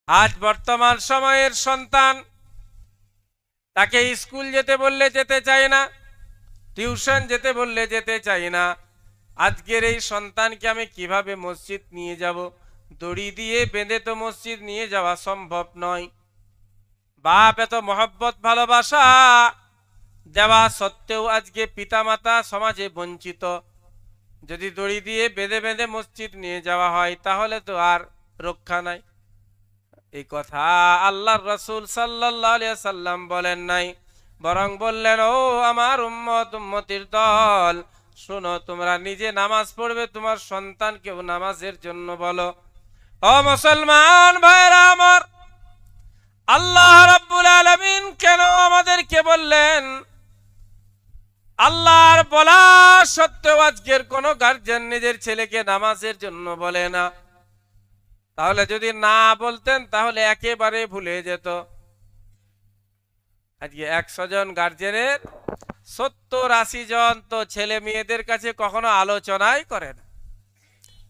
আজ বর্তমান সময়ের সন্তান তাকে স্কুল যেতে বললে যেতে চায় না, টিউশন যেতে বললে যেতে চাই না। আজকের এই সন্তানকে আমি কিভাবে মসজিদ নিয়ে যাব? দড়ি দিয়ে বেঁধে তো মসজিদ নিয়ে যাওয়া সম্ভব নয়। বাপ এত মহব্বত ভালোবাসা দেওয়া সত্ত্বেও আজকে পিতামাতা সমাজে বঞ্চিত। যদি দড়ি দিয়ে বেঁধে বেঁধে মসজিদ নিয়ে যাওয়া হয় তাহলে তো আর রক্ষা নাই। এই কথা আল্লাহর রাসূল সাল্লাল্লাহু আলাইহি সাল্লাম বলেন নাই, বরং বললেন, ও আমার উম্মতির দল, শোনো, তোমরা নিজে নামাজ পড়বে, তোমার সন্তানকেও নামাজের জন্য বলো। ও মুসলমান ভাইরা আমার, আল্লাহ রাব্বুল আলামিন কেন আমাদেরকে বললেন? আল্লাহর বলা সত্ত্বেও আজকের কোন গার্জিয়ান নিজের ছেলেকে নামাজের জন্য বলে না। তাহলে যদি না বলতেন তাহলে একেবারে ভুলে যেত। আজকে 100 জন গার্জিয়ানের 70-80 জন তো ছেলে মেয়েদের কাছে কখনো আলোচনাই করে না।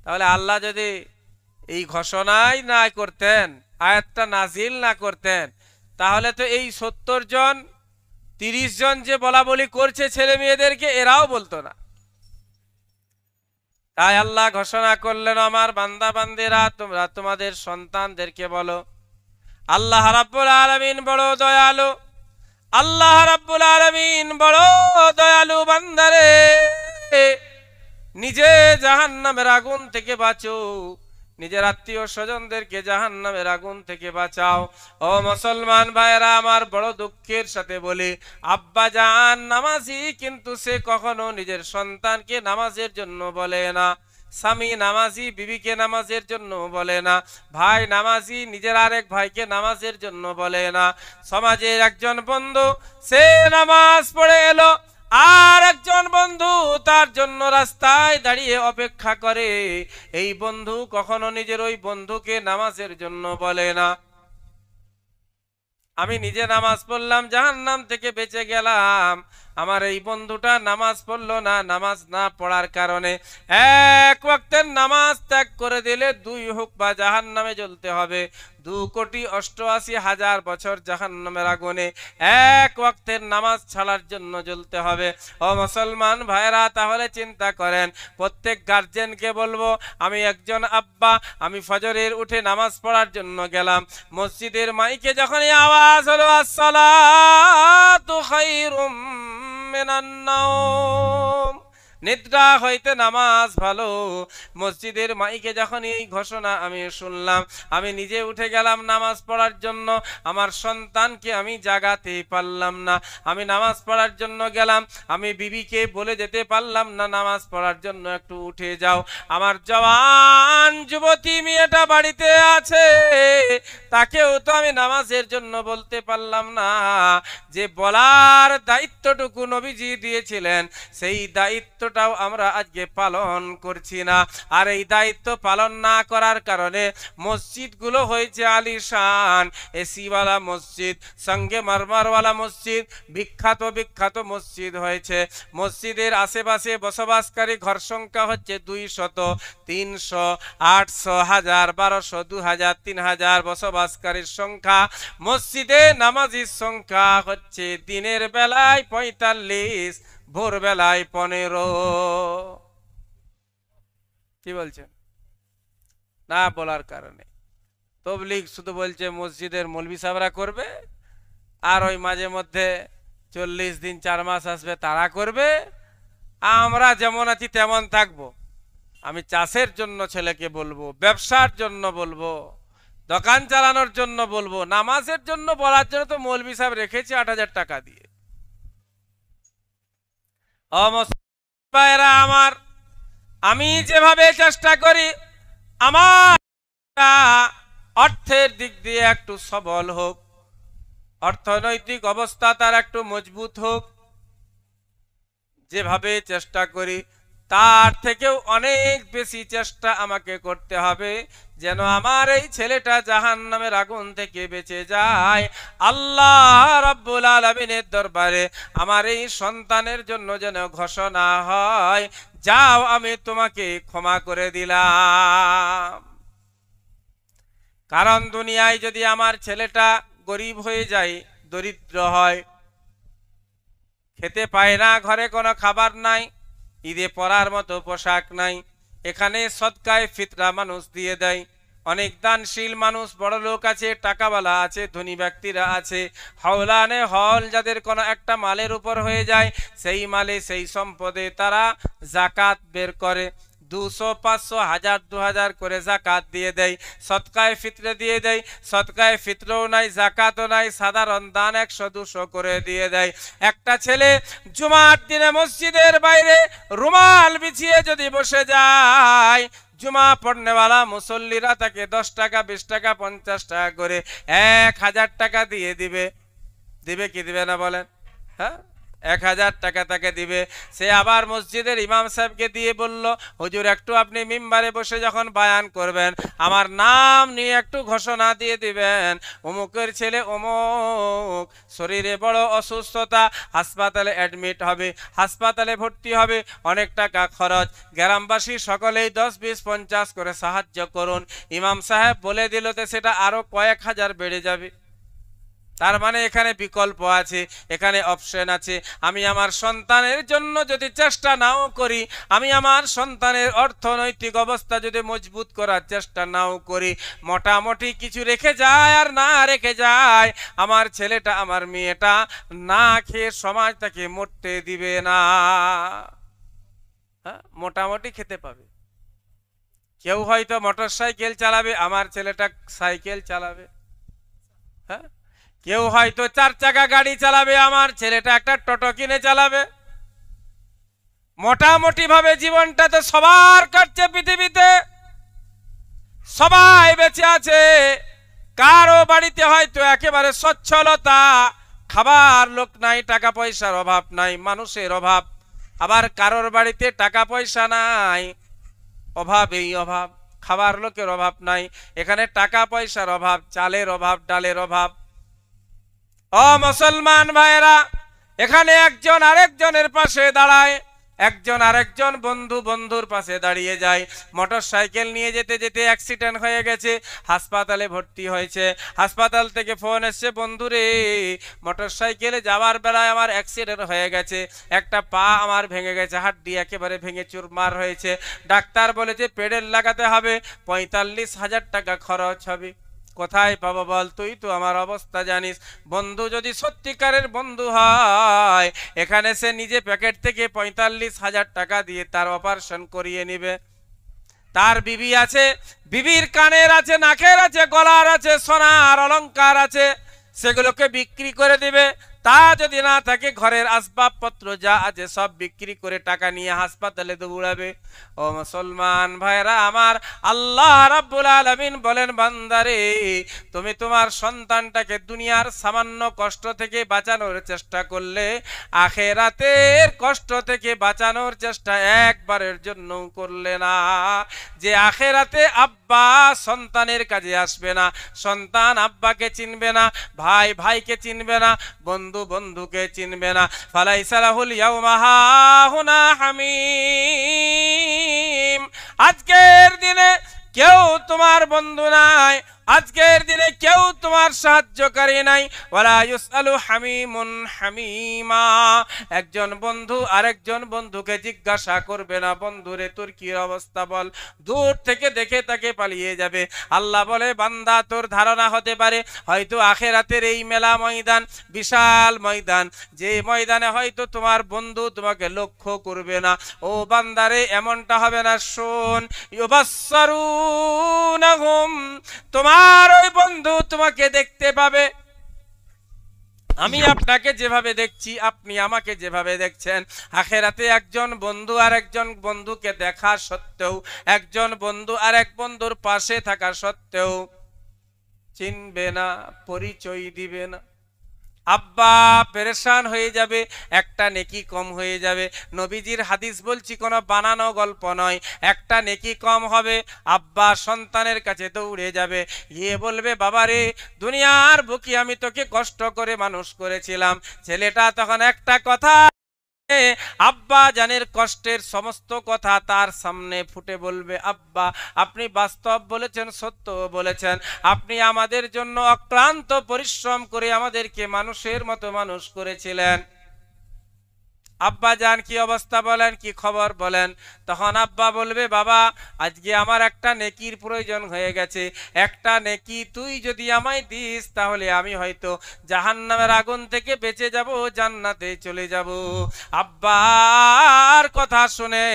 তাহলে আল্লাহ যদি এই ঘোষণাই না করতেন, আয়াতটা নাজিল না করতেন, তাহলে তো এই 70 জন 30 জন যে বলা বলি করছে ছেলে মেয়েদেরকে, এরাও বলতো না। তাই আল্লাহ ঘোষণা করলেন, আমার বান্দা বান্দিরা, তোমরা তোমাদের সন্তানদেরকে বলো। আল্লাহ রাব্বুল আলামিন বড় দয়ালু, আল্লাহ রাব্বুল আলামিন বড় দয়ালু। বান্দারে, নিজে জাহান্নামের আগুন থেকে বাঁচো, নিজের আত্মীয় স্বজনদেরকে জাহান্নামের আগুন থেকে বাঁচাও। ও মুসলমান ভাইরা আমার, বড় দুঃখের সাথে বলি, আব্বা জান নামাজি, কিন্তু সে কখনো নিজের সন্তানকে নামাজের জন্য বলে না। স্বামী নামাজি বিবিকে নামাজের জন্য বলে না। ভাই নামাজি নিজের আরেক ভাইকে নামাজের জন্য বলে না। সমাজের একজন বন্ধু সে নামাজ পড়ে এলো, আর একজন বন্ধু তার জন্য রাস্তায় দাঁড়িয়ে অপেক্ষা করে, এই বন্ধু কখনো নিজের ওই বন্ধুকে নামাজের জন্য বলে না। আমি নিজে নামাজ পড়লাম, জাহান্নাম থেকে বেঁচে গেলাম, আমার এই বন্ধুটা নামাজ পড়লো না, নামাজ না পড়ার কারণে এক ওয়াক্তের নামাজ ত্যাগ করে দিলে 2 হোক বা জাহান্নামে জ্বলতে হবে। 2,88,000 বছর জাহান্নামের আগুনে এক ওয়াক্তের নামাজ ছাড়ার জন্য জ্বলতে হবে। ও মুসলমান ভাইরা, তাহলে চিন্তা করেন, প্রত্যেক গার্জিয়ানকে বলবো, আমি একজন আব্বা, আমি ফজরের উঠে নামাজ পড়ার জন্য গেলাম, মসজিদের মাইকে যখনই আওয়াজ হলো আসসালাতু খায়রুম মিনান নাওম, নিদ্রা হইতে নামাজ ভালো, মসজিদের মাইকে যখন এই ঘোষণা আমি শুনলাম, আমি নিজে উঠে গেলাম নামাজ পড়ার জন্য, আমার সন্তানকে আমি জাগাতে পারলাম না। আমি নামাজ পড়ার জন্য গেলাম, আমি বিবিকে বলে যেতে পারলাম না নামাজ পড়ার জন্য একটু উঠে যাও। আমার জওয়ান যুবতী মেয়েটা বাড়িতে আছে, তাকেও তো আমি নামাজের জন্য বলতে পারলাম না। যে বলার দায়িত্বটুকু নবীজি দিয়েছিলেন, সেই দায়িত্বটাও আমরা আজকে পালন করছি না। আর এই দায়িত্ব পালন না করার কারণে মসজিদগুলো হয়েছে আলিশান, এসিওয়ালা মসজিদ, সঙ্গে মারমারওয়ালা মসজিদ, বিখ্যাত বিখ্যাত মসজিদ হয়েছে। মসজিদের আশেপাশে বসবাসকারী ঘর সংখ্যা হচ্ছে 200, 300, 800, 1000, 1200, 2000, 3000 বসবাসকারীর সংখ্যা। মসজিদে নামাজির সংখ্যা হচ্ছে দিনের বেলায় 45, ভোর বেলায় 15। কি বলছেন? না বলার কারণে তবলিগ শুধু বলছে মসজিদের মৌলভী সাহেবরা করবে, আর ওই মাঝে মধ্যে 40 দিন 4 মাস আসবে তারা করবে, আমরা যেমন আছি তেমন থাকবো। আমি চাষের জন্য ছেলেকে বলবো, ব্যবসার জন্য বলবো, দোকান চালানোর জন্য বলবো, নামাজের জন্য বলার জন্য তো মৌলভী সাহেব রেখেছে 8,000 টাকা দিয়ে। আমার, আমি যেভাবে চেষ্টা করি আমার অর্থের দিক দিয়ে একটু সবল হোক, অর্থনৈতিক অবস্থা তার একটু মজবুত হোক, যেভাবে চেষ্টা করি তার থেকেও অনেক বেশি চেষ্টা আমাকে করতে হবে যেন আমার এই ছেলেটা জাহান্নামের আগুন থেকে বেঁচে যায়। আল্লাহ রাব্বুল আলামিনের দরবারে আমার এই সন্তানের জন্য যেন ঘোষণা হয়, যাও আমি তোমাকে ক্ষমা করে দিলাম। কারণ দুনিয়ায় যদি আমার ছেলেটা গরিব হয়ে যায়, দরিদ্র হয়, খেতে পায় না, ঘরে কোনো খাবার নাই, ঈদে পরার মতো পোশাক নাই, এখানে সদকায়ে ফিতরা মানুষ দিয়ে দেয়। অনেক দানশীল মানুষ, বড় লোক আছে, টাকাওয়ালা আছে, ধনী ব্যক্তিরা আছে, হাওলানে হল যাদের কোনো একটা মালের উপর হয়ে যায়, সেই মালে সেই সম্পদে তারা জাকাত বের করে, 200, 500, 1000, 2000 করে জাকাত দিয়ে দেয়, সদকায়ে ফিতরে দিয়ে দেয়। সদকায়ে ফিতরও নাই, জাকাতও নাই, সাধারণ দান 100, 200 করে দিয়ে দেয়। একটা ছেলে জুমার দিনে মসজিদের বাইরে রুমাল বিছিয়ে যদি বসে যায়, জুমা পড়নেওয়ালা মুসল্লিরা তাকে 10 টাকা, 20 টাকা, 50 টাকা করে 1000 টাকা দিয়ে দিবে। দিবে কি দিবে না বলেন? হ্যাঁ, 1000 টাকা তাকে দিবে। সে আবার মসজিদের ইমাম সাহেবকে দিয়ে বলল, হুজুর একটু আপনি মিম্বারে বসে যখন বায়ান করবেন আমার নাম নিয়ে একটু ঘোষণা দিয়ে দিবেন, অমুকের ছেলে অমুক শরীরে বড় অসুস্থতা, হাসপাতালে অ্যাডমিট হবে, হাসপাতালে ভর্তি হবে, অনেক টাকা খরচ, গ্রামবাসী সকলেই 10, 20, 50 করে সাহায্য করুন। ইমাম সাহেব বলে দিল তো সেটা আরো কয়েক হাজার বেড়ে যাবে। তার মানে এখানে বিকল্প আছে, এখানে অপশন আছে। আমি আমার সন্তানের জন্য যদি চেষ্টা নাও করি, আমি আমার সন্তানের অর্থনৈতিক অবস্থা যদি মজবুত করার চেষ্টা নাও করি, মোটামুটি কিছু রেখে যায় আর না রেখে যায়, আমার ছেলেটা আমার মেয়েটা না খেয়ে সমাজ তাকে মরতে দিবে না। হ্যাঁ, মোটামুটি খেতে পাবে। কেউ হয়তো মোটর সাইকেল চালাবে, আমার ছেলেটা সাইকেল চালাবে। হ্যাঁ, কেউ হয়তো 4 চাকা গাড়ি চালাবে, আমার ছেলেটা একটা টোটো কিনে চালাবে। মোটামুটি ভাবে জীবনটা তো সবার কাটছে পৃথিবীতে, সবাই বেঁচে আছে। কারো বাড়িতে হয়তো একেবারে সচ্ছলতা, খাবার লোক নাই, টাকা পয়সার অভাব নাই, মানুষের অভাব। আবার কারোর বাড়িতে টাকা পয়সা নাই, অভাবেই অভাব, খাবার লোকের অভাব নাই, এখানে টাকা পয়সার অভাব, চালের অভাব, ডালের অভাব। ও মুসলমান ভাইরা, এখানে একজন আরেকজনের পাশে দাঁড়ায়, একজন আরেকজন বন্ধু বন্ধুর পাশে দাঁড়িয়ে যায়। মোটর সাইকেল নিয়ে যেতে যেতে অ্যাক্সিডেন্ট হয়ে গেছে, হাসপাতালে ভর্তি হয়েছে, হাসপাতাল থেকে ফোন এসছে, বন্ধুরে মোটর সাইকেলে যাওয়ার বেলায় আমার অ্যাক্সিডেন্ট হয়ে গেছে, একটা পা আমার ভেঙে গেছে, হাড্ডি একেবারে ভেঙে চুরমার হয়েছে, ডাক্তার বলেছে পেডেল লাগাতে হবে, 45,000 টাকা খরচ হবে। কোথায় পাবো বল, তুই তো আমার অবস্থা জানিস। বন্ধু যদি সত্যিকারের বন্ধু হয়, এখানে সে নিজে প্যাকেট থেকে 45,000 টাকা দিয়ে তার অপারেশন করিয়ে নিবে। তার বিবি আছে, বিবির কানের আছে, নাকের আছে, গলার আছে, সোনার অলংকার আছে, সেগুলোকে বিক্রি করে দিবে। তা যদি না থাকে, ঘরের আসবাবপত্র যা আছে সব বিক্রি করে টাকা নিয়ে হাসপাতালে দৌড়াবে। ও মুসলমান ভাইরা আমার, আল্লাহ রাব্বুল আলামিন বলেন, বান্দারে তুমি তোমার সন্তানটাকে দুনিয়ার সামান্য কষ্ট থেকে বাঁচানোর চেষ্টা করলে, আখেরাতের কষ্ট থেকে বাঁচানোর চেষ্টা একবারের জন্য করলে না। যে আখেরাতে আব্বা সন্তানের কাজে আসবে না, সন্তান আব্বাকে চিনবে না, ভাই ভাইকে চিনবে না, বন্ধু বন্ধুকে চিনবে না, ফালাইসা লাহুল ইয়াউমা হাহুনা হামিম। আজকের দিনে কেউ তোমার বন্ধু নাই, আজকের দিনে কেউ তোমার সাহায্যকারী নাই। ওয়ালা ইউসআলু হামিমুন হামিমা, একজন বন্ধু আরেকজন বন্ধুকে জিজ্ঞাসা করবে না, বন্ধুরে তোর কি অবস্থা বল, দূর থেকে দেখে তাকে পালিয়ে যাবে। আল্লাহ বলে, বান্দা তোর ধারণা হতে পারে হয়তো আখেরাতের এই মেলা ময়দান বিশাল ময়দান, যে ময়দানে হয়তো তোমার বন্ধু তোমাকে লক্ষ্য করবে না। ও বান্দারে, এমনটা হবে না। শোন, ইউবাসসারুনাহুম, তোমার ওই বন্ধু তোমাকে দেখতে পাবে। আমি আপনাকে যেভাবে দেখছি, আপনি আমাকে যেভাবে দেখছেন, আখেরাতে একজন বন্ধু আর একজন বন্ধুকে দেখা সত্ত্বেও, একজন বন্ধু আর এক বন্ধুর পাশে থাকা সত্ত্বেও চিনবে না, পরিচয় দিবে না। আব্বা পেরেশান হয়ে যাবে, একটা নেকি কম হয়ে যাবে। নবীজির হাদিস বলছি, কোনো বানানো গল্প নয়। একটা নেকি কম হবে, আব্বা সন্তানের কাছে দৌড়ে যাবে, গিয়ে বলবে, বাবারে দুনিয়ার বুকে আমি তোকে কষ্ট করে মানুষ করেছিলাম। ছেলেটা তখন একটা কথা আব্বা জানের কষ্টের সমস্ত কথা তার সামনে ফুটে বলবে, আব্বা আপনি বাস্তব বলেছেন, সত্য বলেছেন, আপনি আমাদের জন্য অক্লান্ত পরিশ্রম করে আমাদেরকে মানুষের মতো মানুষ করেছিলেন। আব্বা জান কি অবস্থা বলেন, কি খবর বলেন? তখন আব্বা বলবে, বাবা আজকে আমার একটা নেকির প্রয়োজন হয়ে গেছে, একটা নেকি তুই যদি আমায় দিস তাহলে আমি হয়তো জাহান্নামের আগুন থেকে বেঁচে যাব, জান্নাতে চলে যাব। আব্বার কথা শুনে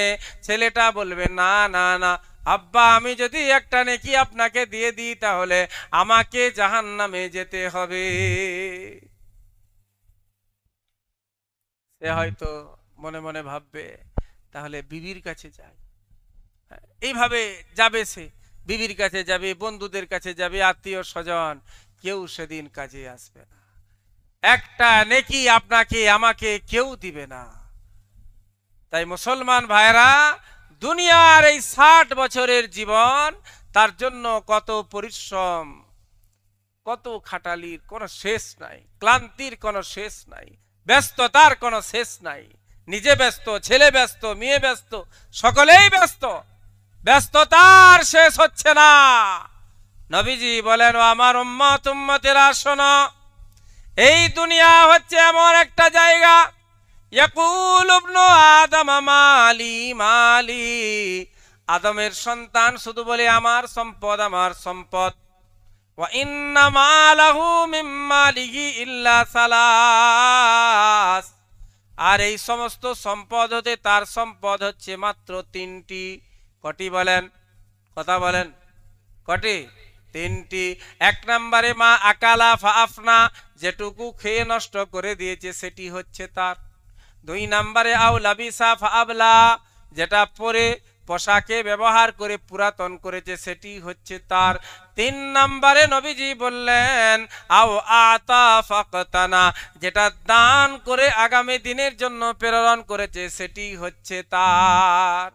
ছেলেটা বলবে, না না না আব্বা, আমি যদি একটা নেকি আপনাকে দিয়ে দিই তাহলে আমাকে জাহান্নামে যেতে হবে। সে হয়তো মনে মনে ভাববে তাহলে বিবির কাছে যাই। এইভাবে যাবে, সে বিবির কাছে যাবে, বন্ধুদের কাছে যাবে, আত্মীয় স্বজন, কেউ সেদিন কাজে আসবে না। একটা নেকি আপনাকে আমাকে কেউ দিবে না। তাই মুসলমান ভাইরা, দুনিয়ার এই 60 বছরের জীবন, তার জন্য কত পরিশ্রম, কত খাটালির কোনো শেষ নাই, ক্লান্তির কোনো শেষ নাই, ব্যস্ততার কোনো শেষ নাই। নিজে ব্যস্ত, ছেলে ব্যস্ত, মেয়ে ব্যস্ত, সকলেই ব্যস্ত, ব্যস্ততার শেষ হচ্ছে না। নবীজি বলেন, ও আমার উম্মত উম্মতেরা শোনো, এই দুনিয়া হচ্ছে এমন একটা জায়গা, ইয়াকুল ইবনু আদম মালি মালি, আদমের সন্তান শুধু বলে আমার সম্পদ, আমার সম্পদ। ওয়া ইন্না মালাহু মিন মালিহি ইল্লা সালাস, আর এই সমস্ত সম্পদ হতে তার সম্পদ হচ্ছে মাত্র 3টি। কটি বলেন? কথা বলেন, কটি? 3টি। 1 নম্বরে মা আকালা ফাআফনা, যেটুকু খেয়ে নষ্ট করে দিয়েছে সেটি হচ্ছে তার। 2 নম্বরে আও লাবিসা ফাআবলা, যেটা পরে পোশাকে ব্যবহার করে পুরাতন করেছে সেটি হচ্ছে তার। 3 নম্বরে নবীজি বললেন, আও আতা ফাকতানা, যেটা দান করে আগামী দিনের জন্য প্রেরণ করেছে সেটি হচ্ছে তার।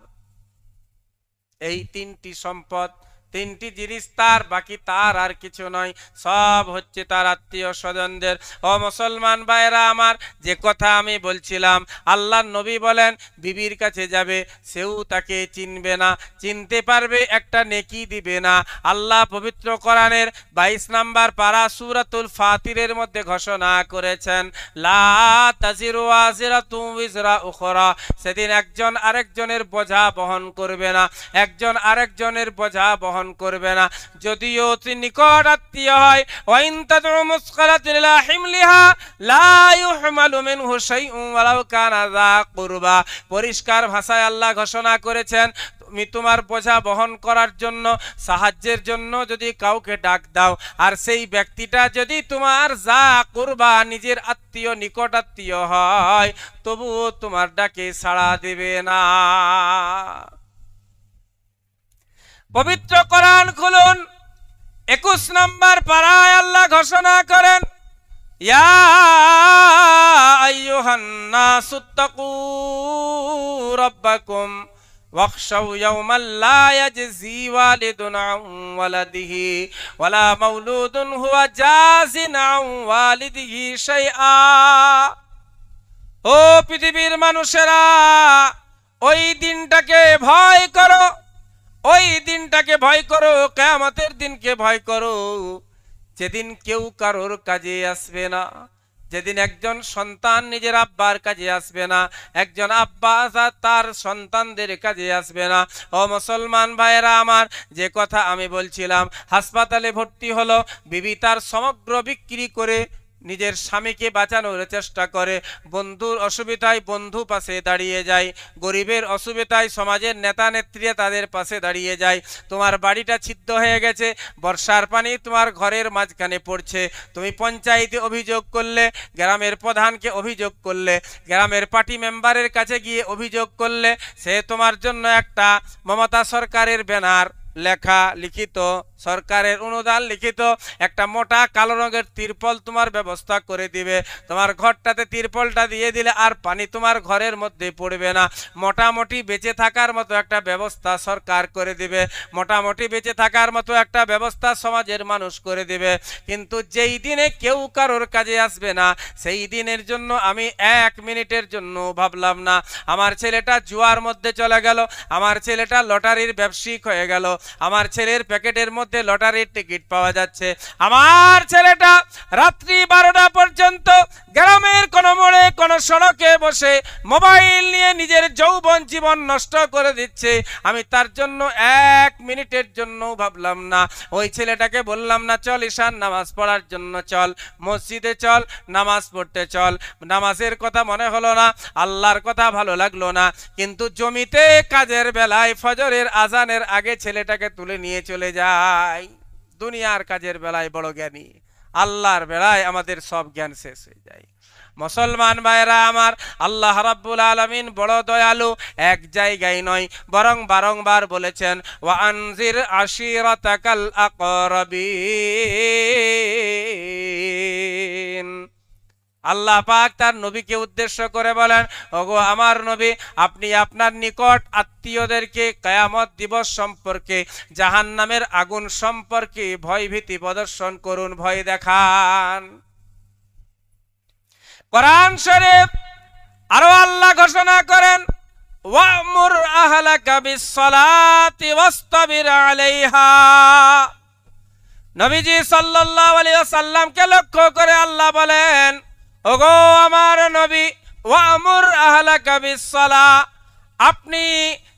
এই 3টি সম্পদ, 3টি জিনিস তার, বাকি তার আর কিছু নয়, সব হচ্ছে তার আত্মীয় স্বজনদের। ও মুসলমান ভাইরা আমার, যে কথা আমি বলছিলাম, আল্লাহর নবী বলেন বিবির কাছে যাবে, সেও তাকে চিনবে না, চিনতে পারবে একটা নেকি দিবে না। আল্লাহ পবিত্র কোরআনের 22 নম্বর পারা সূরাতুল ফাতিরের মধ্যে ঘোষণা করেছেন, লা তাজিরু ওয়াজিরাতুম উযরা উখরা, সেদিন একজন আরেকজনের বোঝা বহন করবে না, একজন আরেকজনের বোঝা বহন করবে না, যদিও তিনি নিকট আত্মীয় হয়। ওয়াইন তাদউ মুসকালাতিন লা হিমলিহা লা ইউহমালু মিনহু শাইউন ওয়ালাউ কানা যা কুরবা, পরিষ্কার ভাষায় আল্লাহ ঘোষণা করেছেন, তুমি তোমার বোঝা বহন করার জন্য, সাহায্যের জন্য যদি কাউকে ডাক দাও, আর সেই ব্যক্তিটা যদি তোমার যা কুরবা, নিজের আত্মীয়, নিকট আত্মীয় হয়, তবুও তোমার ডাকে সাড়া দেবে না। পবিত্র কোরআন খুলুন, 21 নম্বর পারায় আল্লাহ ঘোষণা করেন, ইয়া আইয়ুহান নাসুত্তাকু রাব্বাকুম ওয়াখশাউ ইয়াওমান লা ইয়াজজি ওয়ালিদুন আন ওয়ালাদিহি ওয়ালা মাউলুদুন হুয়া জাযিন আন ওয়ালিদিহি শাইআ। ও পৃথিবীর মানুষেরা, ওই দিনটাকে ভয় করো, ওই দিনটাকে ভয় করো, কিয়ামতের দিনকে ভয় করো, যেদিন কেউ কারোর কাজে আসবে না, যেদিন একজন সন্তান নিজের আব্বার কাজে আসবে না, একজন আব্বা তার সন্তানদের কাজে আসবে না। ও মুসলমান ভাইয়েরা আমার, যে কথা আমি বলছিলাম, হাসপাতালে ভর্তি হলো, বিবি তার সমগ্র বিক্রি করে নিজের স্বামীকে বাঁচানোর চেষ্টা করে, বন্ধুর অসুবিধায় বন্ধু পাশে দাঁড়িয়ে যায়, গরিবের অসুবিধায় সমাজের নেতা নেত্রীরা তাদের পাশে দাঁড়িয়ে যায়। তোমার বাড়িটা ছিদ্র হয়ে গেছে, বর্ষার পানি তোমার ঘরের মাঝখানে পড়ছে, তুমি পঞ্চায়েতে অভিযোগ করলে, গ্রামের প্রধানকে অভিযোগ করলে, গ্রামের পার্টি মেম্বারের কাছে গিয়ে অভিযোগ করলে, সে তোমার জন্য একটা মমতা সরকারের ব্যানার লেখা লিখিত সরকারের অনুদান লিখিত একটা মোটা কালো রঙের তিরপল তোমার ব্যবস্থা করে দিবে। তোমার ঘরটাতে তিরপলটা দিয়ে দিলে আর পানি তোমার ঘরের মধ্যে পড়বে না। মোটামুটি বেঁচে থাকার মতো একটা ব্যবস্থা সরকার করে দিবে, মোটামুটি বেঁচে থাকার মতো একটা ব্যবস্থা সমাজের মানুষ করে দিবে। কিন্তু যেই দিনে কেউ কারোর কাজে আসবে না, সেই দিনের জন্য আমি 1 মিনিটের জন্য ভাবলাম না। আমার ছেলেটা জুয়ার মধ্যে চলে গেল, আমার ছেলেটা লটারির ব্যবসায়িক হয়ে গেল, আমার ছেলের প্যাকেটের মধ্যে লটারির টিকিট পাওয়া যাচ্ছে, আমার ছেলেটা রাত্রি 12টা পর্যন্ত গ্রামের কোন মোড়ে কোন সড়কে বসে মোবাইল নিয়ে নিজের যৌবন জীবন নষ্ট করে দিচ্ছে। আমি তার জন্য 1 মিনিটের জন্য ভাবলাম না। ওই ছেলেটাকে বললাম না, চল ঈশান নামাজ পড়ার জন্য চল, মসজিদে চল, নামাজ পড়তে চল। নামাজের কথা মনে হলো না, আল্লাহর কথা ভালো লাগলো না। কিন্তু জমিতে কাজের বেলায় ফজরের আজানের আগে ছেলেটাকে তুলে নিয়ে চলে যায়। দুনিয়ার কাজের বেলায় বড় জ্ঞানী, আল্লাহর বেলায় আমাদের সব জ্ঞান শেষ হয়ে যায়। মুসলমান ভাইরা আমার, আল্লাহ রাব্বুল আলামিন বড় দয়ালু, এক জায়গায় নয় বরং বারংবার বলেছেন, ওয়া আনজির আশিরাতাকাল আকরাবিন। আল্লাহ পাক তার নবীকে উদ্দেশ্য করে বলেন, ওগো আমার নবী, আপনি আপনার নিকট আত্মীয়দেরকে কিয়ামত দিবস সম্পর্কে, জাহান্নামের আগুন সম্পর্কে ভয়ভীতি প্রদর্শন করুন, ভয় দেখান। কোরআন শরীফ আরো আল্লাহ ঘোষণা করেন, ওয়ামুর আহলাকা বিসসালাতি ওয়াসতাবির আলাইহা। নবীজি সাল্লাল্লাহু আলাইহি ওয়াসাল্লামকে লক্ষ্য করে আল্লাহ বলেন, ওগো আমার নবী, ওয়ামুর আহলাকা বিসসালাহ, আপনি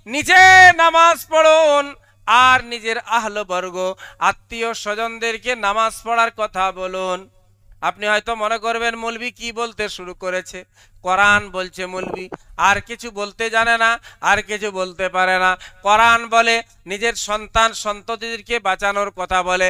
নিজে নামাজ পড়ুন আর নিজের আহলবর্গ আত্মীয় স্বজনদেরকে নামাজ পড়ার কথা বলুন। আপনি হয়তো মনে করবেন মৌলবি কি বলতে শুরু করেছে, কোরআন বলছে মৌলবি, আর কিছু বলতে জানে না, আর কিছু বলতে পারে না। কোরআন বলে নিজের সন্তান সন্ততিদেরকে বাঁচানোর কথা বলে।